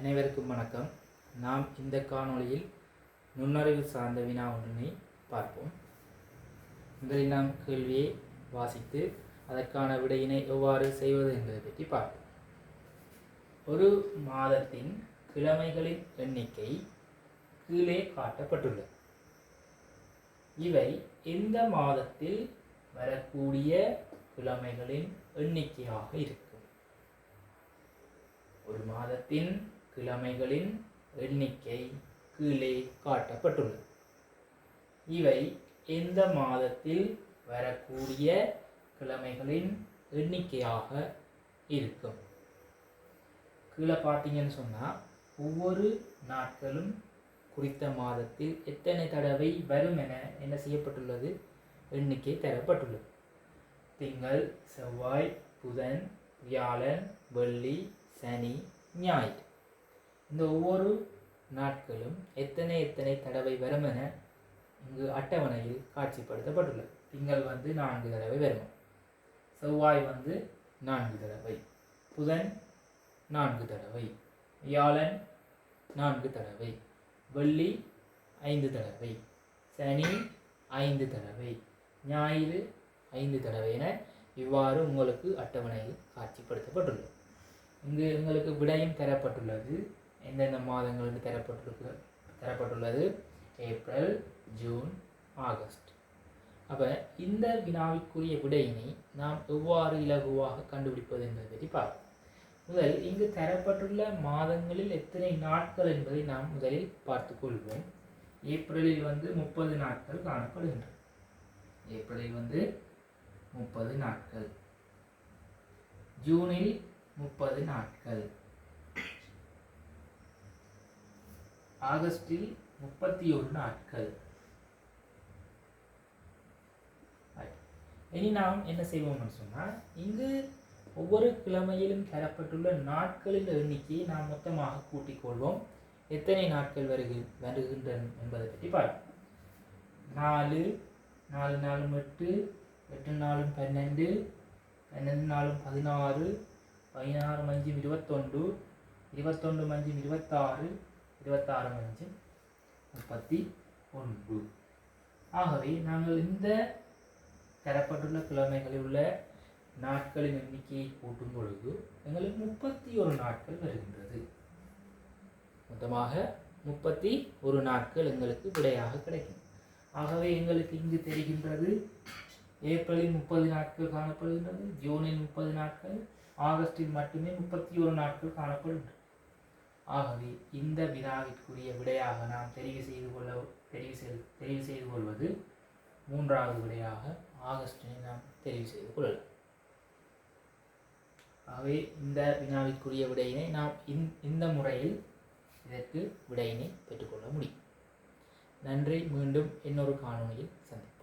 அனைவருக்கும் வணக்கம். நாம் இந்த காணொளியில் நுண்ணறிவு சார்ந்த வினா ஒன்றினை பார்ப்போம். முதலில் நாம் கேள்வியை வாசித்து அதற்கான விடையினை எவ்வாறு செய்வது என்பதை பற்றி பார்ப்போம். ஒரு மாதத்தின் கிழமைகளின் எண்ணிக்கை கீழே காட்டப்பட்டுள்ளது. இவை எந்த மாதத்தில் வரக்கூடிய கிழமைகளின் எண்ணிக்கையாக இருக்கும்? ஒரு மாதத்தின் கிழமைகளின் எண்ணிக்கை கீழே காட்டப்பட்டுள்ளது. இவை எந்த மாதத்தில் வரக்கூடிய கிழமைகளின் எண்ணிக்கையாக இருக்கும்? கீழே பார்த்தீங்கன்னு சொன்னால் ஒவ்வொரு நாட்களும் குறித்த மாதத்தில் எத்தனை தடவை வரும் என என்ன செய்யப்பட்டுள்ளது? எண்ணிக்கை தரப்பட்டுள்ளது. திங்கள், செவ்வாய், புதன், வியாழன், வெள்ளி, சனி, ஞாயிறு. இந்த ஒவ்வொரு நாட்களும் எத்தனை தடவை வரும் என இங்கு அட்டவணையில் காட்சிப்படுத்தப்பட்டுள்ளது. திங்கள் 4 தடவை வரும், செவ்வாய் 4 தடவை, புதன் 4 தடவை, வியாழன் 4 தடவை, வெள்ளி 5 தடவை, சனி 5 தடவை, ஞாயிறு 5 தடவை என இவ்வாறு உங்களுக்கு அட்டவணையில் காட்சிப்படுத்தப்பட்டுள்ளது. இங்கு உங்களுக்கு விடையும் தரப்பட்டுள்ளது. எந்தெந்த மாதங்கள் என்று தரப்பட்டுள்ளது? April, June, August. அப்போ இந்த வினாவிற்குரிய விடையினை நாம் எவ்வாறு இலகுவாக கண்டுபிடிப்பது என்பதை பற்றி பார்ப்போம். முதல் இங்கு தரப்பட்டுள்ள மாதங்களில் எத்தனை நாட்கள் என்பதை நாம் முதலில் பார்த்து கொள்வோம். ஏப்ரலில் 30 நாட்கள் காணப்படுகின்றன. ஏப்ரலில் 30 நாட்கள், ஜூனில் 30 நாட்கள், ஆகஸ்டில் 31 நாட்கள். இனி நாம் என்ன செய்வோம்னு சொன்னால், இங்கு ஒவ்வொரு கிழமையிலும் தரப்பட்டுள்ள நாட்களின் எண்ணிக்கையை நாம் மொத்தமாக கூட்டிக் கொள்வோம். எத்தனை நாட்கள் வருகின்றன என்பதை பற்றி பார்ப்போம். 4 4 8 8 4 12 12 4 16 16 5 21 21 5 26 26 5 31. ஆகவே நாங்கள் இந்த தரப்பட்டுள்ள கிழமைகளில் உள்ள நாட்களின் எண்ணிக்கையை கூட்டும் பொழுது எங்களுக்கு 31 நாட்கள் வருகின்றது. மொத்தமாக 31 நாட்கள் எங்களுக்கு விடையாக கிடைக்கும். ஆகவே எங்களுக்கு இங்கு தெரிகின்றது ஏப்ரலில் 30 நாட்கள் காணப்படுகின்றது, ஜூனில் 30 நாட்கள், ஆகஸ்டில் மட்டுமே 31 நாட்கள் காணப்படுகின்றன. ஆகவே இந்த வினாவிற்குரிய விடையாக நாம் தெரிவு செய்து கொள்வது மூன்றாவது விடையாக ஆகஸ்டினை நாம் தெரிவு செய்து கொள்ளலாம். ஆகவே இந்த வினாவிற்குரிய விடையினை நாம் இந்த முறையில் இதற்கு விடையினை பெற்றுக்கொள்ள முடியும். நன்றி. மீண்டும் இன்னொரு காணொளியில் சந்திப்போம்.